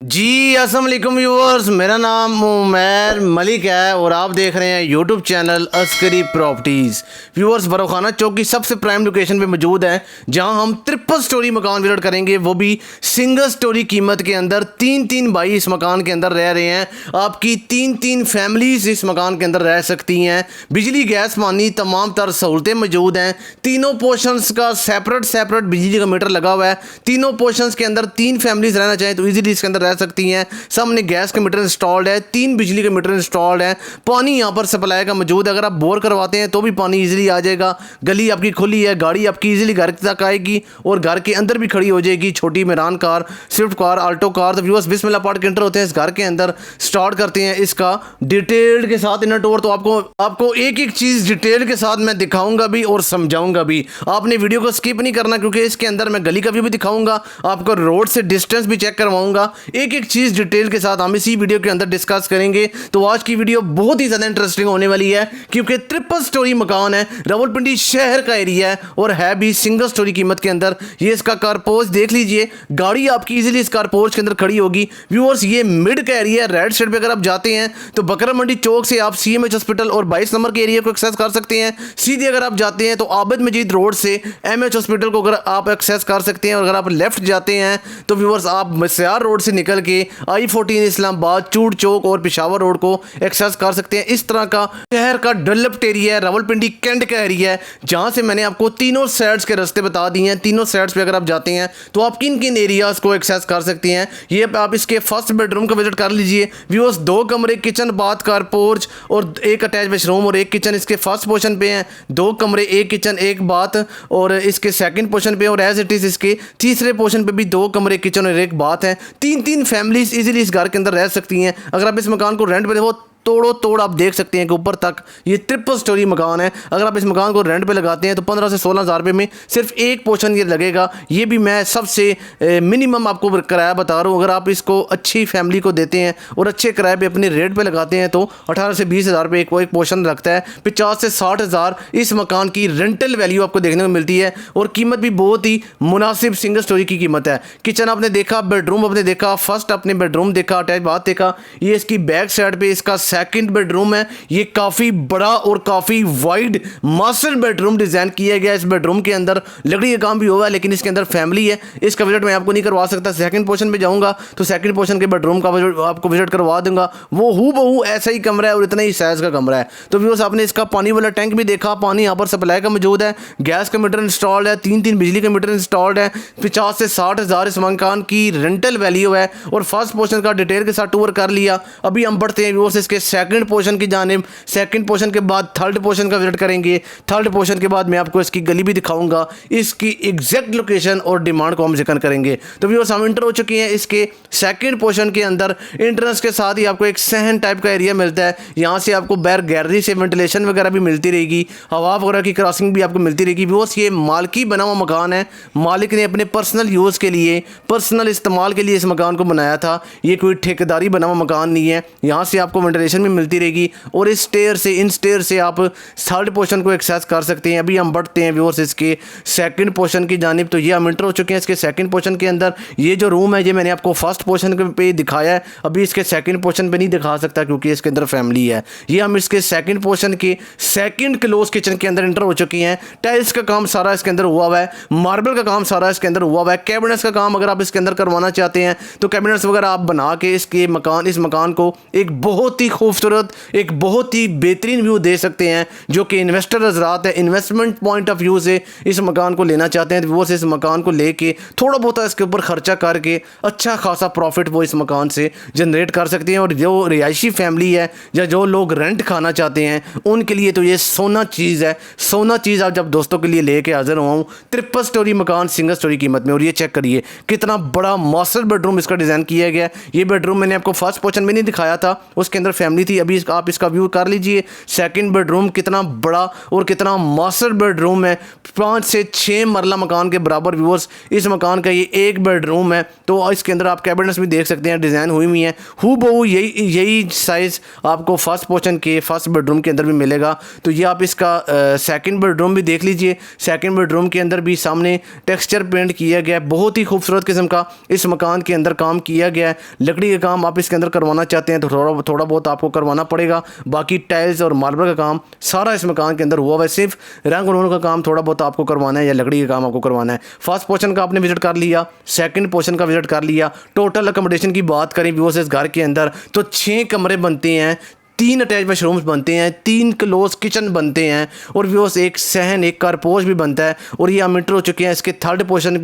जी अस्सलाम वालेकुम व्यूअर्स, मेरा नाम उमैर मलिक है और आप देख रहे हैं YouTube channel Askari properties. Viewers, Barokhana Chowk की सबसे प्राइम लोकेशन पे मौजूद है, जहां हम ट्रिपल स्टोरी मकान विजिट करेंगे, वो भी सिंगल स्टोरी कीमत के अंदर। तीन भाई इस मकान के अंदर रह रहे हैं। आपकी तीन फैमिलीज इस मकान के अंदर रह सकती हैं। बिजली, गैस, पानी, तमाम तर सहूलतें मौजूद हैं। तीनों पोर्शंस का सेपरेट बिजली का मीटर लगा हुआ है। तीनों पोर्शंस के अंदर तीन फैमिलीज रहना चाहें तो ईजिली इसके अंदर रह सकती हैं। सामने गैस का मीटर इंस्टॉल्ड है, 3 बिजली के मीटर इंस्टॉल्ड है। पानी यहाँ पर सप्लाई का मौजूद है। अगर आप बोर करवाते हैं तो भी पानी इजीली आ जाएगा। गली आपकी खुली है, गाड़ी आपकी इजीली घर तक आएगी और घर के अंदर भी खड़ी हो जाएगी। छोटी Mehran car, Swift car, Alto car. तो व्यूअर्स, बिस्मिल्लाह पार्ट के एंटर होते हैं इस घर के अंदर, स्टार्ट करते हैं इसका डिटेल के साथ इनर टूर। तो आपको एक एक चीज़ डिटेल के साथ मैं दिखाऊंगा भी और समझाऊंगा भी। आपने वीडियो को स्किप नहीं करना, क्योंकि इसके अंदर मैं गली का व्यू भी दिखाऊंगा, आपको रोड से डिस्टेंस भी चेक करवाऊंगा। एक एक चीज़ डिटेल के साथ हम इसी वीडियो के अंदर डिस्कस करेंगे। तो आज की वीडियो बहुत ही ज़्यादा इंटरेस्टिंग होने वाली है, क्योंकि ट्रिपल स्टोरी मकान है, रावलपिंडी शहर का एरिया है और है भी सिंगल स्टोरी कीमत के अंदर। ये इसका कारपोर्च देख लीजिए, गाड़ी आपकी इजीली इस कारपोर्च के अंदर खड़ी होगी। व्यूअर्स, ये मिड का एरिया है। राइट साइड पे अगर आप जाते हैं तो बकरा मंडी चौक से आप CMH हॉस्पिटल और 22 नंबर के एरिया को एक्सेस कर सकते हैं। सीधे अगर आप जाते हैं तो आबिद मजीद रोड से MH हॉस्पिटल को अगर आप एक्सेस कर सकते हैं। और अगर आप लेफ्ट जाते हैं तो व्यूअर्स, आप मसियार रोड से निकल के I-14 इस्लामाबाद, चूड़ चौक और पेशावर रोड को एक्सेस कर सकते हैं। इस तरह का शहर का डेवलप्ड एरिया है, रावलपिंडी कैंट का एरिया है, जहां से मैंने आपको तीनों साइड्स के रास्ते बता दिए हैं। तीनों साइड्स पे अगर आप जाते हैं तो आप किन किन एरियाज को एक्सेस कर सकते हैं। ये आप इसके फर्स्ट बेडरूम का विजिट कर लीजिए। व्यूअर्स, 2 कमरे, किचन, बाथ, कार पोर्च और एक अटैच बेडरूम और एक किचन इसके फर्स्ट पोर्शन पे हैं। 2 कमरे, एक किचन, एक बाथ और इसके सेकंड पोर्शन पे, और एज इट इज़ इसके तीसरे पोर्शन पे भी 2 कमरे, किचन और एक बाथ है। तीन फैमिलीज इजीली इस घर के अंदर रह सकती हैं। अगर आप इस मकान को रेंट पे देखो, तोड़ आप देख सकते हैं कि ऊपर तक ये ट्रिपल स्टोरी मकान है। अगर आप इस मकान को रेंट पे लगाते हैं तो 15 से 16 हज़ार रुपये में सिर्फ एक पोर्शन ये लगेगा। ये भी मैं सबसे मिनिमम आपको किराया बता रहा हूँ। अगर आप इसको अच्छी फैमिली को देते हैं और अच्छे किराए पे अपने रेट पे लगाते हैं तो 18 से 20 हज़ार रुपये एक पोर्शन लगता है। 50 से 60 हज़ार इस मकान की रेंटल वैल्यू आपको देखने को मिलती है और कीमत भी बहुत ही मुनासिब सिंगल स्टोरी की कीमत है। किचन आपने देखा, बेडरूम आपने देखा, फर्स्ट आपने बेडरूम देखा, अटैच बाथ देखा। ये इसकी बैक साइड पे इसका सेकंड बेडरूम है। ये काफी बड़ा और काफी वाइड मास्टर बेडरूम डिजाइन किया गया। इस बेडरूम के अंदर लकड़ी का काम भी हुआ है, लेकिन इसके अंदर फैमिली है। इसका विजिट मैं आपको नहीं करवा सकता। सेकंड पोर्शन पे जाऊंगा तो सेकंड पोर्शन के बेडरूम का आपको विजिट करवा दूंगा। वो हूबहू ऐसा ही कमरा है और इतना ही साइज का कमरा है। तो व्यूअर्स, आपने इसका पानी वाला टैंक भी देखा, पानी यहाँ पर सप्लाई का मौजूद है। गैस का मीटर इंस्टॉल्ड है, 3 बिजली के मीटर इंस्टॉल्ड है। 50 से 60 हज़ार इस मकान की रेंटल वैल्यू है। और फर्स्ट पोर्शन का डिटेल के साथ टूर कर लिया। अभी हम बढ़ते हैं व्यूअर्स इसके सेकंड पोर्शन की जानिब। सेकंड पोर्शन के बाद थर्ड पोर्शन का विजिट करेंगे। थर्ड पोर्शन के बाद मैं आपको इसकी गली भी दिखाऊंगा, इसकी एग्जैक्ट लोकेशन और डिमांड को हम जिक्र करेंगे। तो व्यूअर्स, हम इंटर हो चुके हैं इसके सेकंड पोर्शन के अंदर। एंट्रेंस के साथ ही आपको एक सहन टाइप का एरिया मिलता है। यहाँ से आपको बैर गैलरी से वेंटिलेशन वगैरह भी मिलती रहेगी, हवा वगैरह की क्रॉसिंग भी आपको मिलती रहेगी। व्यूअर्स, ये मालिकी बना हुआ मकान है। मालिक ने अपने पर्सनल यूज़ के लिए, पर्सनल इस्तेमाल के लिए इस मकान को बनाया था। ये कोई ठेकेदारी बना हुआ मकान नहीं है। यहाँ से आपको वेंटिलेशन भी मिलती रहेगी और इस इन स्टेयर से आप थर्ड पोर्शन को एक्सेस कर सकते हैं। अभी हम बढ़ते हैं व्यूअर्स इसके सेकंड पोर्शन की जानिब। तो ये हम इंटर हो चुके हैं इसके सेकंड पोर्शन के अंदर। ये जो रूम है, ये मैंने आपको फर्स्ट पोर्शन पे दिखाया है, अभी इसके सेकंड पोर्शन पे नहीं दिखा सकता क्योंकि इसके अंदर फैमिली है। ये हम इसके सेकंड पोर्शन के सेकंड क्लोज किचन के अंदर इंटर हो चुके हैं। टाइल्स का काम सारा इसके अंदर हुआ हुआ है, मार्बल का काम सारा इसके अंदर हुआ हुआ है। कैबिनेट्स का काम अगर आप इसके अंदर करवाना चाहते हैं तो कैबिनेट्स वगैरह आप बना के इस मकान को एक बहुत ही खूबसूरत, एक बहुत ही बेहतरीन व्यू दे सकते हैं, जो कि इन्वेस्टर हजरात है, इन्वेस्टमेंट पॉइंट ऑफ व्यू से इस मकान को लेना चाहते हैं। तो वो इस मकान को लेके थोड़ा बहुत इसके ऊपर खर्चा करके अच्छा खासा प्रॉफिट वो इस मकान से जनरेट कर सकते हैं। और जो रिहायशी फैमिली है या जो लोग रेंट खाना चाहते हैं, उनके लिए तो ये सोना चीज़ है। सोना चीज़ आप जब दोस्तों के लिए लेके हाजिर हुआ हूँ। ट्रिपल स्टोरी मकान सिंगल स्टोरी कीमत में। और ये चेक करिए कितना बड़ा मास्टर बेडरूम इसका डिज़ाइन किया गया। ये बेडरूम मैंने आपको फर्स्ट पोर्शन में नहीं दिखाया था, उसके अंदर फैमिली फैमिली थी। अभी आप इसका व्यू कर लीजिए। सेकंड बेडरूम कितना बड़ा और कितना मास्टर बेडरूम है, 5 से 6 मरला मकान के बराबर व्यूअर्स इस मकान का ये एक बेडरूम है। तो इसके अंदर आप कैबिनेट्स भी देख सकते हैं, डिज़ाइन हुई हुई हैं हूबहू यही साइज़ आपको फर्स्ट पोर्शन के फर्स्ट बेडरूम के अंदर भी मिलेगा। तो ये आप इसका सेकंड बेडरूम भी देख लीजिए। सेकंड बेडरूम के अंदर भी सामने टेक्सचर पेंट किया गया है, बहुत ही खूबसूरत किस्म का इस मकान के अंदर काम किया गया है। लकड़ी का काम आप इसके अंदर करवाना चाहते हैं तो थोड़ा बहुत आपको करवाना पड़ेगा, बाकी टाइल्स और मार्बल का काम सारा इस मकान के अंदर हुआ हुआ है। सिर्फ रंग रोगन का काम थोड़ा बहुत आपको करवाना है या लकड़ी का काम आपको करवाना है। फर्स्ट पोर्शन का आपने विजिट कर लिया, सेकंड पोर्शन का विजिट कर लिया। टोटल अकोमोडेशन की बात करें व्यूअर्स इस घर के अंदर तो 6 कमरे बनते हैं, 3 अटैच वाशरूम्स बनते हैं, 3 क्लोज किचन बनते हैं और व्यूअर्स एक सहन एक कारपोश भी बनता है। और ये हम इंटर हो चुके हैं इसके थर्ड पोर्शन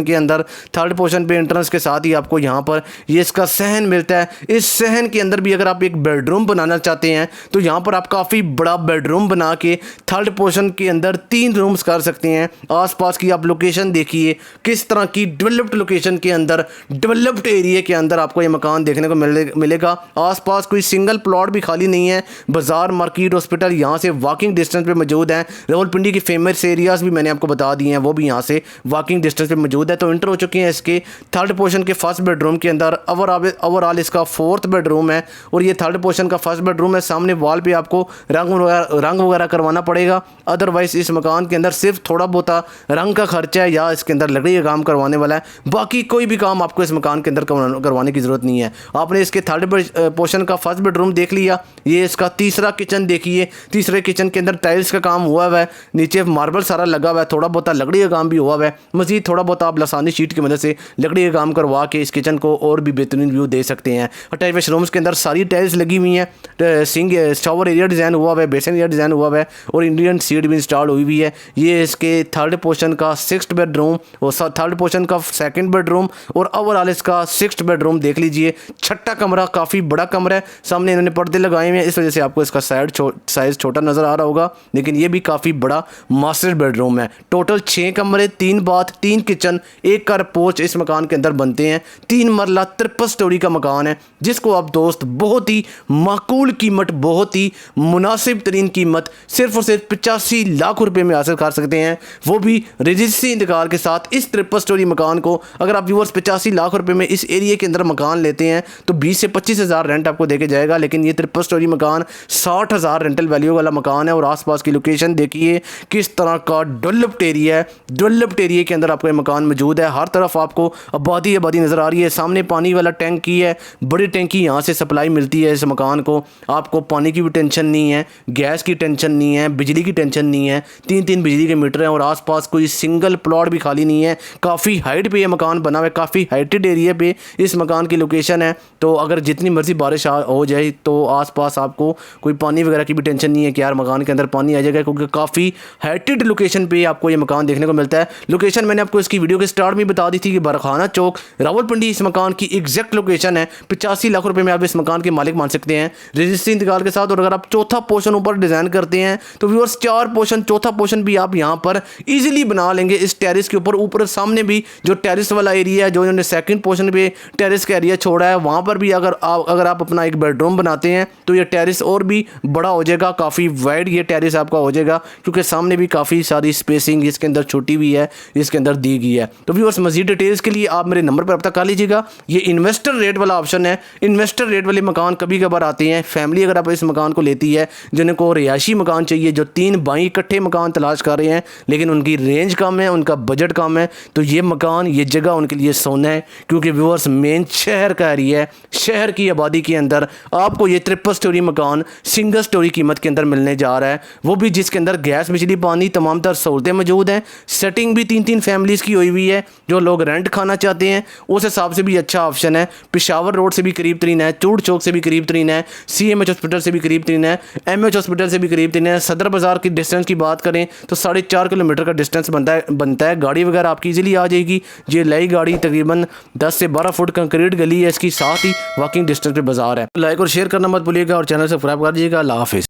के अंदर। थर्ड पोर्शन पे एंट्रेंस के साथ ही आपको यहाँ पर ये इसका सहन मिलता है। इस सहन के अंदर भी अगर आप एक बेडरूम बनाना चाहते हैं तो यहाँ पर आप काफ़ी बड़ा बेडरूम बना के थर्ड पोर्शन के अंदर 3 रूम्स कर सकते हैं। आसपास की आप लोकेशन देखिए किस तरह की डेवलप्ड लोकेशन के अंदर, डेवलप्ड एरिया के अंदर आपको ये मकान देखने को मिलेगा। आसपास कोई सिंगल प्लॉट भी खाली नहीं है। बाजार, मार्केट, हॉस्पिटल यहाँ से वॉकिंग डिस्टेंस पे मौजूद हैं। रावलपिंडी की फेमस एरियाज़ भी मैंने आपको बता दिए हैं, वो भी यहाँ से वॉकिंग डिस्टेंस पे मौजूद है। तो इंटर हो चुके हैं इसके थर्ड पोर्शन के फर्स्ट बेडरूम के अंदर। ओवरऑल इसका 4th बेडरूम है और ये थर्ड पोर्शन का फर्स्ट बेडरूम है। सामने वॉल पे आपको रंग वगैरह करवाना पड़ेगा, अदरवाइज इस मकान के अंदर सिर्फ थोड़ा बहुत रंग का खर्चा है या इसके अंदर लकड़ी का काम करवाने वाला है। बाकी कोई भी काम आपको इस मकान के अंदर करवाने की ज़रूरत नहीं है। आपने इसके थर्ड पोर्शन का फर्स्ट बेडरूम देख लिया। ये इसका तीसरा किचन देखिए, तीसरे किचन के अंदर टाइल्स का काम हुआ हुआ है, नीचे मार्बल सारा लगा हुआ है, थोड़ा बहुत लकड़ी का काम भी हुआ हुआ है। मजीद थोड़ा बहुत आप लसानी शीट की मदद से लकड़ी का काम करवा के इस किचन को और भी बेहतरीन व्यू दे सकते हैं। अटैच वाशरूम्स के अंदर सारी टाइल्स लगी हुई हैं, सिंक शावर एरिया डिज़ाइन हुआ हुआ है, बेसिन एरिया डिज़ाइन हुआ हुआ है और इंडियन सीट भी इंस्टॉल हुई हुई है। ये इसके थर्ड पोर्शन का 6th बेडरूम और थर्ड पोर्शन का सेकंड बेडरूम और ओवरऑल इसका 6th बेडरूम देख लीजिए। छठा कमरा काफ़ी बड़ा कमरा है, सामने इन्होंने पर्दे लगाए हुए हैं, इस वजह से आपको इसका साइज़ छोटा नज़र आ रहा होगा, लेकिन ये भी काफ़ी बड़ा मास्टर बेडरूम है। टोटल 6 कमरे, 3 बाथ, 3 किचन, 1 कार पोर्च इस मकान के अंदर बनते हैं। 3 मरला 53 स्टोरी का मकान है, जिसको आप दोस्त बहुत ही माकूल कीमत, बहुत ही मुनासिब तरीन कीमत सिर्फ और सिर्फ 85 लाख रुपए में हासिल कर सकते हैं, वो भी रजिस्ट्री इंतकाल के साथ। इस 53 स्टोरी मकान को अगर आप व्यूअर्स 85 लाख रुपए में इस एरिया के अंदर मकान लेते हैं तो 20 से 25 हज़ार रेंट आपको देके जाएगा। लेकिन ये 53 स्टोरी मकान 60,000 रेंटल वैल्यू वाला मकान है और आसपास की लोकेशन देखिए किस तरह का डेवलप्ड एरिया है। डेवलप्ड एरिया के अंदर आपको ये मकान मौजूद है, हर तरफ आपको आबादी नज़र आ रही है। सामने पानी वाला टैंकी है, बड़ी टैंकी यहाँ से सप्लाई मिलती है इस मकान को। आपको पानी की भी टेंशन नहीं है, गैस की टेंशन नहीं है, बिजली की टेंशन नहीं है। 3 बिजली के मीटर हैं और आसपास कोई सिंगल प्लॉट भी खाली नहीं है। काफ़ी हाइट पे ये मकान बना हुआ है, काफ़ी हाइटेड एरिया पे इस मकान की लोकेशन है। तो अगर जितनी मर्जी बारिश हो जाए तो आसपास आपको कोई पानी वगैरह की भी टेंशन नहीं है कि यार मकान के अंदर पानी आ जाएगा, क्योंकि काफ़ी हाइटेड लोकेशन पे आपको ये मकान देखने को मिलता है। लोकेशन मैंने आपको इसकी वीडियो के स्टार्ट में बता दी थी कि बरखाना चौक रावलपिंडी इस मकान की एग्जैक्ट लोकेशन है। 85 लाख रुपए में आप इस मकान के मालिक मान सकते हैं रजिस्ट्री इंतकाल के साथ। और अगर आप चौथा पोर्शन ऊपर डिज़ाइन करते हैं तो व्यूअर्स 4 पोर्शन, चौथा पोर्शन भी आप यहाँ पर ईजिली बना लेंगे इस टेरिस के ऊपर। ऊपर सामने भी जो टेरिस वाला एरिया है, जो इन्होंने सेकंड पोर्शन पे टेरिस का एरिया छोड़ा है, वहाँ पर भी अगर आप अपना एक बेडरूम बनाते हैं तो ये टेरिस और भी बड़ा हो जाएगा, काफ़ी वाइड ये टेरिस आपका हो जाएगा, क्योंकि सामने भी काफ़ी सारी स्पेसिंग इसके अंदर छोटी हुई है, इसके अंदर दी गई है। तो व्यूअर्स मज़ीद डिटेल्स के लिए आप मेरे नंबर पर रब्ता कर लीजिएगा। ये इन्वेस्टर रेट वाला ऑप्शन है। इन्वेस्टर रेट वाले मकान कभी कभार आते हैं, फैमिली अगर आप इस मकान को लेती है, जिन्हें को रिहायशी मकान चाहिए, जो 3 भाई इकट्ठे मकान तलाश कर रहे हैं लेकिन उनकी रेंज कम है, उनका बजट कम है, तो ये मकान, ये जगह उनके लिए सोना है। क्योंकि व्यूअर्स मेन शहर का एरिया है, शहर की आबादी के अंदर आपको ये 53 स्टोरी मकान सिंगल स्टोरी कीमत के अंदर मिलने जा रहा है, वो भी जिसके अंदर गैस, बिजली, पानी, तमाम तर सहूलतें मौजूद हैं। सेटिंग भी 3 फैमिलीज़ की हुई हुई है। जो लोग रेंट खाना चाहते हैं उस हिसाब से भी अच्छा ऑप्शन है। पेशावर रोड से भी करीब तरीन है, चूड़ चौक से भी करीब तरीन है, CMH हॉस्पिटल से भी करीब तरीन है, MH हॉस्पिटल से भी करीब तरीन है। सदर बाज़ार की डिस्टेंस की बात करें तो 4.5 किलोमीटर का डिस्टेंस बनता है। गाड़ी वगैरह आपकी ईजिली आ जाएगी। ये नई गाड़ी तकरीबन 10 से 12 फुट कंक्रीट गली है इसकी, साथ ही वॉकिंग डिस्टेंस पे बाजार है। लाइक और शेयर करना मत भूलिएगा और चैनल सब्सक्राइब कर दीजिएगा। अल्लाह हाफिज़।